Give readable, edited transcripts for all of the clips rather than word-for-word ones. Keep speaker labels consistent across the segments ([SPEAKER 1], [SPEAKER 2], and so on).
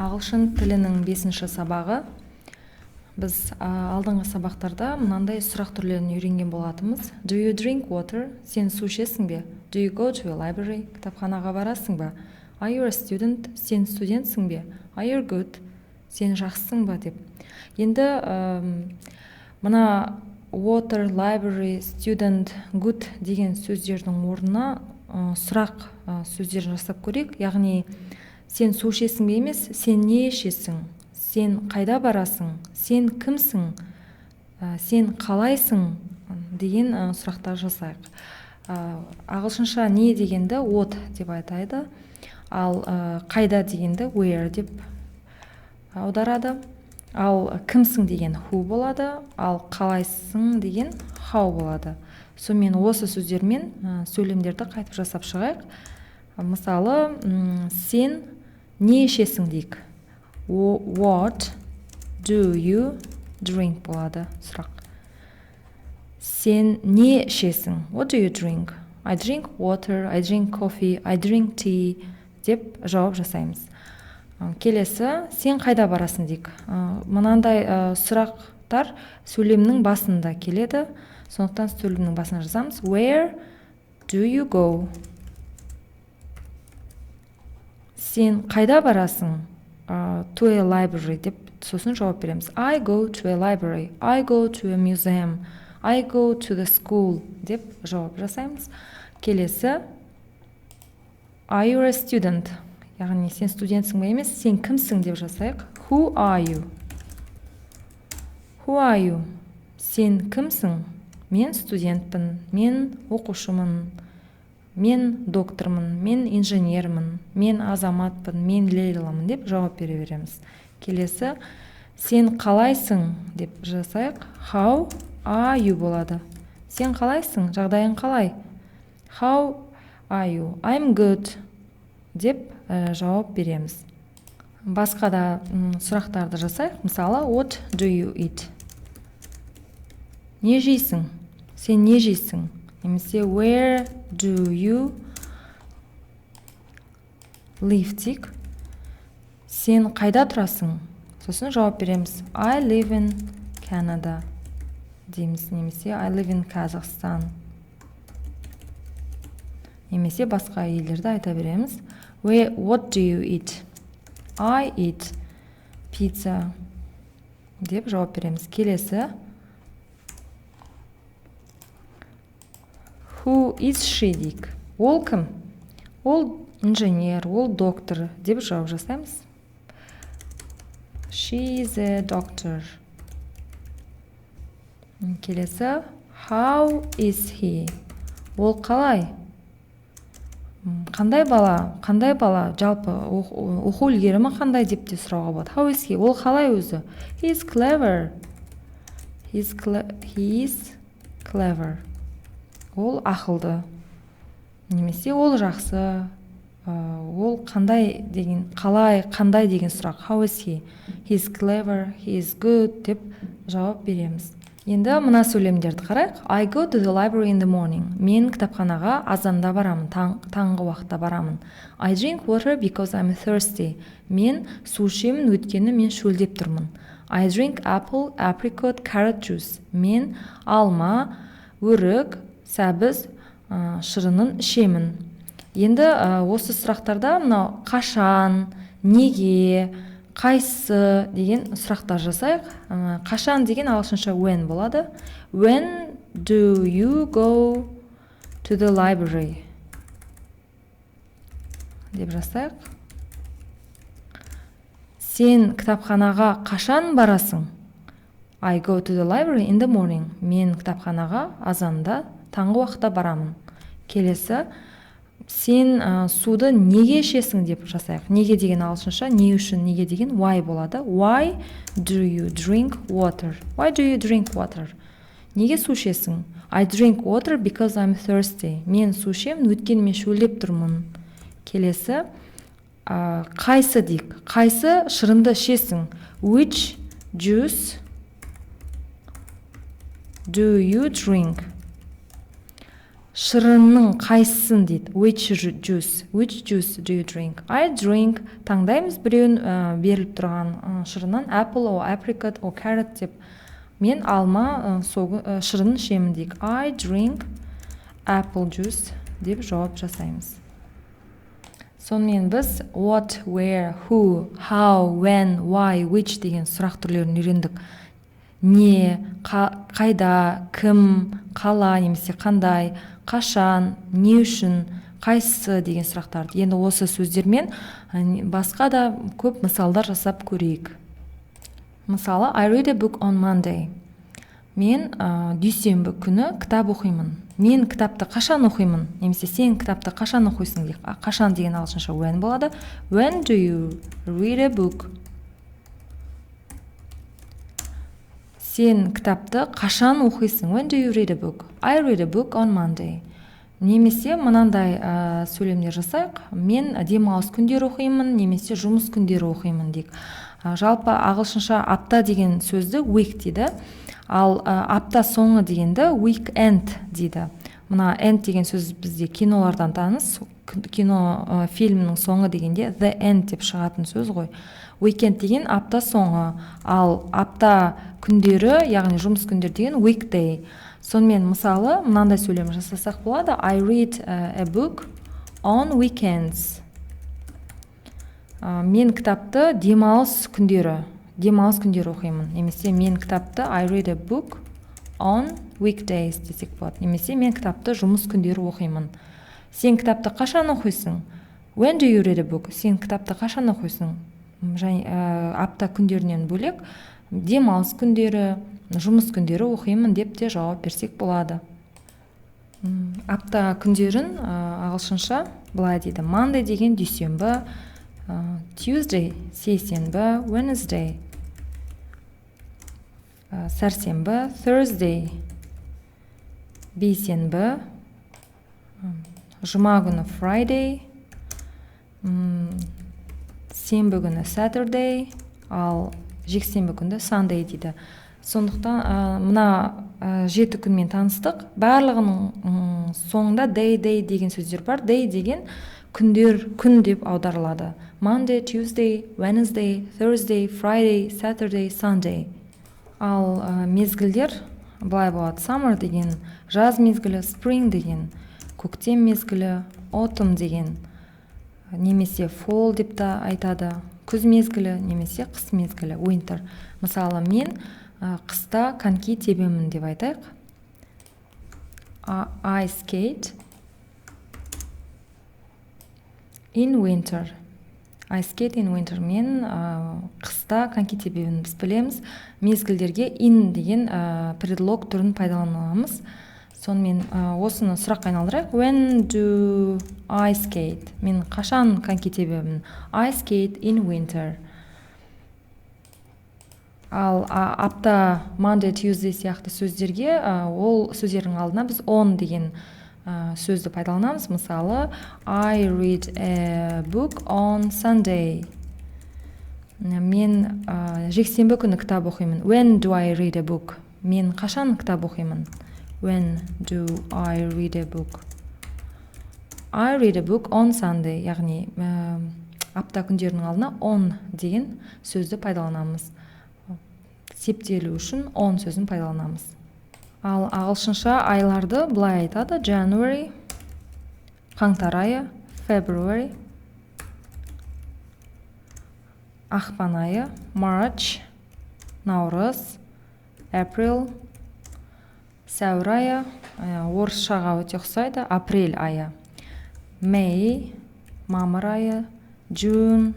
[SPEAKER 1] Ағылшын тілінің 5-ші сабағы. Біз алдыңғы сабақтарда мынандай сұрақ түрлерін үйренген болатынбыз. Do you drink water? Сен су ішесің бе? Do you go to a library? Кітапханаға барасың ба? Are you a student? Сен студентсің бе? Are you good? Сен жақсысың ба деп. Енді мына water, library, student, good деген сөздердің орнына сұрақ сөздерін жасап көрейік. Яғни сен су ішесің бе емес, сен не ішесің? Сен қайда барасың? Сен кімсің? Сен қалайсың? Деген сұрақтар жасайық. Ағылшынша не дегенді what деп айтады, ал қайда дегенді where деп аударады. Ал кімсің деген who болады, ал қалайсың деген how болады. Сонымен осы сөздермен сөйлемдерді қайтып жасап шығайық. Мысалы, сен не ішесің дейік. What do you drink болады сұрақ. Сен не ішесің? What do you drink? I drink water, I drink coffee, I drink tea деп жауап жасаймыз. Келесі, сен қайда барасың дейік. Мынандай сұрақтар сөйлемнің басында келеді. Сондықтан сөйлемнің басына жазамыз. Where do you go? Сен қайда барасың? To a library деп сосын жауап береміз. I go to a library, I go to a museum, I go to the school деп жауап жасаймыз. Келесі, are you a student? Яғни сен студентсің бе емес, сен кімсің деп жасайық. Who are you? Who are you? Сен кімсің? Мен студентпін, мен оқушымын, мен доктормын, мен инженермін, мен азаматпын, мен Лейламын деп жауап бере береміз. Келесі, сен қалайсың деп жасайық. How are you болады. Сен қалайсың? Жағдайың қалай? How are you? I'm good деп жауап береміз. Басқа да сұрақтарды жасайық. Мысалы, what do you eat? Не жейсің? Сен не жейсің? Немесе where do you live дейік. Сен қайда тұрасың? Сосын жауап береміз. I live in Canada дейміз. Немесе I live in Kazakhstan. Немесе басқа елдерді айта береміз. What do you eat? I eat pizza деп жауап береміз. Келесі, who is she дейік. Ол кім? Ол инженер, ол доктор деп жауап жасаймыз. She is a doctor. Келесі, how is he? Ол қалай? Қандай бала? Қандай бала? Жалпы оқу үлгерімі қандай деп те сұрауға болады. How is he? Ол қалай өзі? He is clever. He is clever. Ол ақылды. Немесе ол жақсы. Ол қандай деген, қалай, қандай деген сұрақ. How is he? He is clever, he is good деп жауап береміз. Енді мына сөйлемдерді қарайық. I go to the library in the morning. Мен кітапханаға азанда барамын, таңғы уақытта барамын. I drink water because I'm thirsty. Мен су ішемін, өйткені мен шөлдеп тұрмын. I drink apple, apricot, carrot juice. Мен алма, өрік, сәбіз шырынын ішемін. Енді осы сұрақтарда мынау қашан, неге, қайсы деген сұрақтар жасайық. Қашан деген ағылшынша when болады. When do you go to the library? Деп жасайық. Сен кітапханаға қашан барасың? I go to the library in the morning. Мен кітапханаға азанда таңғы уақытта барамын. Келесі, сен суды неге ішесің деп жасайық. Неге деген ағылшынша не үшін, неге деген why болады. Why do you drink water? Why do you drink water? Неге су ішесің? I drink water because I'm thirsty. Мен су ішемін, өйткені мен шөлдеп тұрмын. Келесі, қайсы дейік. Қайсы шырынды ішесің? Which juice do you drink? шырынның қайсысын дейді. Which juice do you drink? I drink, таңдаймыз біреуін беріліп тұрған шырыннан, apple or apricot or carrot деп. Мен алма шырынын ішемін дейік. I drink apple juice деп жауап жасаймыз. Сонымен біз what, where, who, how, when, why, which деген сұрақ түрлерін үйрендік. Не, қайда, кім, қала, немесе қандай, қашан, не үшін, қайсысы деген сұрақтарды. Енді осы сөздермен басқа да көп мысалдар жасап көрейік. Мысалы, I read a book on Monday. Мен дүйсенбі күні кітап оқимын. Мен кітапты қашан оқимын? Немесе сен кітапты қашан оқисың дейік. Қашан деген ағылшынша when болады. When do you read a book? Сен кітапты қашан оқисың? When do you read a book? I read a book on Monday. Немесе мынандай сөйлемдер жасайық. Мен демалыс күндері оқимын, немесе жұмыс күндері оқимын дейік. Жалпы ағылшынша апта деген сөзді week дейді. Ал апта соңы дегенді weekend дейді. Мына end деген сөз бізде кинолардан таныс. Кино фильмнің соңы дегенде the end деп шығатын сөз ғой. Weekend деген апта соңы, ал апта күндері, яғни жұмыс күндері деген weekday. Сонымен мысалы мынандай сөйлем жасасақ болады. I read a book on weekends. Мен кітапты демалыс күндері оқимын. Немесе мен кітапты I read a book on weekdays десек болады. Немесе мен кітапты жұмыс күндері оқимын. Сен кітапты қашан оқисың? When do you read a book? Сен кітапты қашан оқисың? Және апта күндерінен бөлек демалыс күндері, жұмыс күндері оқимын деп те жауап берсек болады. Апта күндерін ағылшынша былай дейді. Monday деген дүйсенбі, Tuesday сейсенбі, Wednesday сәрсенбі, Thursday бейсенбі, жұма күні Friday, сенбі күні Saturday, ал жексенбі күнді Sunday дейді. Сондықтан мына 7 күнмен таныстық. Барлығының соңында day деген сөздер бар. Day деген күндер, күн деп аударылады. Monday, Tuesday, Wednesday, Thursday, Friday, Saturday, Sunday. Ал мезгілдер былай болады. Summer деген жаз мезгілі, spring деген көктем мезгілі, autumn деген немесе fall деп та айтады. Күз мезгілі немесе қыс мезгілі, winter. Мысалы мен қыста коньки тебемін деп айтайық. I skate in winter. I skate in winter. Мен қыста коньки тебемін. Біз білеміз, мезгілдерге in деген предлог түрін пайдаланамыз. Сонымен осыны сұраққа айналдырайық. When do I skate? Мен қашан коньки тебемін? I skate in winter. Ал апта Monday, Tuesday сияқты сөздерге ол сөздердің алдына біз on деген сөзді пайдаланамыз. Мысалы, I read a book on Sunday. Мен жексенбі күні кітап оқимын. When do I read a book? Мен қашан кітап оқимын? When do I read a book? I read a book on Sunday. Яғни апта күндерінің алдына on деген сөзді пайдаланамыз. Септелу үшін on сөзін пайдаланамыз. Ал ағылшынша айларды былай айтады. January, қаңтар айы, February, ақпан айы, March, наурыз, April, сәуір айы, орысшаға өте ұқсайды, апрель айы, May, мамыр айы, June,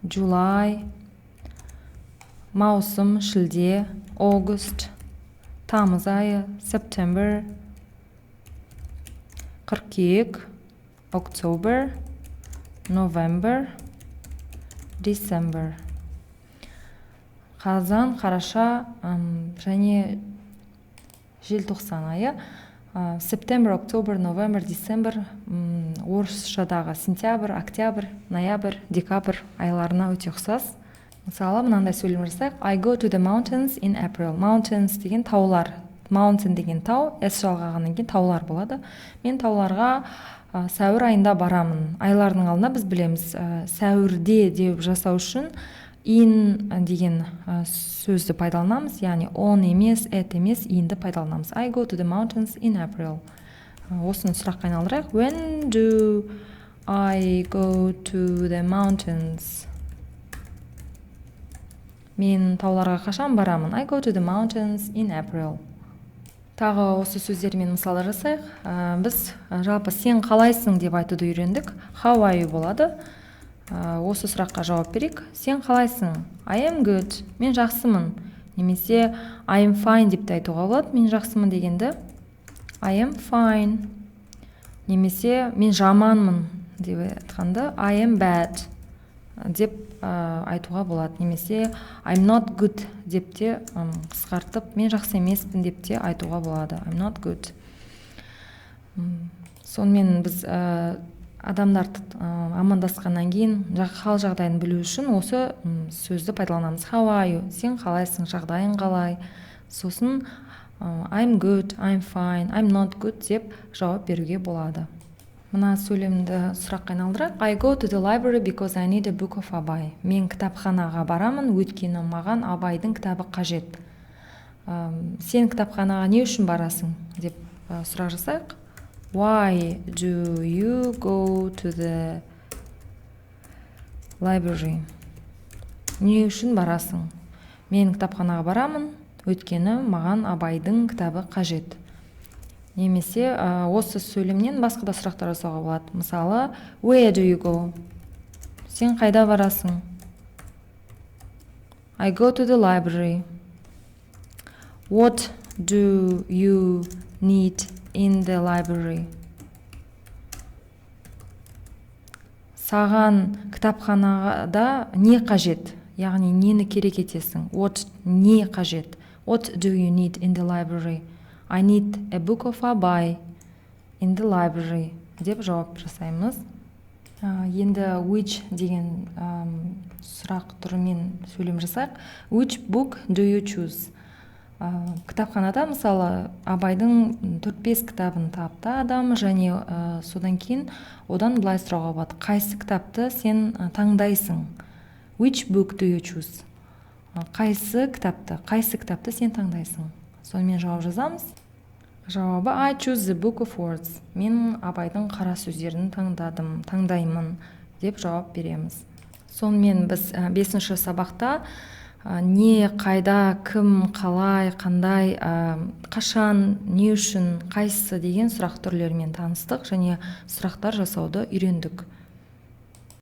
[SPEAKER 1] July, маусым, шілде, August, тамыз айы, September, қыркүйек, October, November, December. Қазан, қараша және желтоқсан айы. September, October, November, December орысшадағы сентябрь, октябрь, ноябрь, декабрь айларына өте ұқсас. Мысалы, мынандай сөйлем жасайық. I go to the mountains in April. Mountains деген таулар mountain деген тау, s жалғағаннан кейін таулар болады. Мен тауларға сәуір айында барамын. Айлардың алдында біз білеміз, сәуірде деп жасау үшін in деген сөзді пайдаланамыз, яғни on емес, at емес, inді пайдаланамыз. I go to the mountains in April. Осыны сұраққа айналдырайық. When do I go to the mountains? Мен тауларға қашан барамын? I go to the mountains in April. Тағы осы сөздермен мысал жасайық. Біз жалпы сен қалайсың деп айтуды үйрендік. How are you болады. Осы сұраққа жауап берейік. Сен қалайсың? I am good. Мен жақсымын. Немесе I am fine деп те айтуға болады. Мен жақсымын дегенді I am fine. Немесе мен жаманмын деп айтқанды I am bad деп айтуға болады. Немесе I'm not good деп те қысқартып мен жақсы емеспін деп те айтуға болады. I'm not good. Сонымен біз адамдарды амандасқаннан кейін хал жағдайын білу үшін осы сөзді пайдаланамыз. How are you? Сен қалайсың? Жағдайың қалай? Сосын I'm good, I'm fine, I'm not good деп жауап беруге болады. Мына сөйлемді сұраққа айналдырайық. I go to the library because I need a book of Абай. Мен кітапханаға барамын, өйткені маған Абайдың кітабы қажет. Сен кітапханаға не үшін барасың деп сұрақ жасайық. Why do you go to the library? Не үшін барасың? Мен кітапханаға барамын, өйткені маған Абайдың кітабы қажет. Немесе осы сөйлемнен басқа да сұрақтар жасауға болады. Мысалы, where do you go? Сен қайда барасың? I go to the library. What do you need in the library? Саған кітапханада не қажет? Яғни нені керек етесің? What не қажет? What do you need in the library? I need a book of Абай in the library деп жауап жасаймыз. Енді which деген сұрақ түрімен сөйлем жасайық. Which book do you choose? Кітапханада мысалы Абайдың 4-5 кітабын тапты адам, және содан кейін одан былай сұрауға болады. Қайсы кітапты сен таңдайсың? Which book do you choose? Қайсы кітапты сен таңдайсың? Сонымен жауап жазамыз. Жауабы I choose the book of words. Мен Абайдың қара сөздерін таңдаймын деп жауап береміз. Сонымен біз 5-ші сабақта не, қайда, кім, қалай, қандай, қашан, не үшін, қайсысы деген сұрақ түрлерімен таныстық және сұрақтар жасауды үйрендік.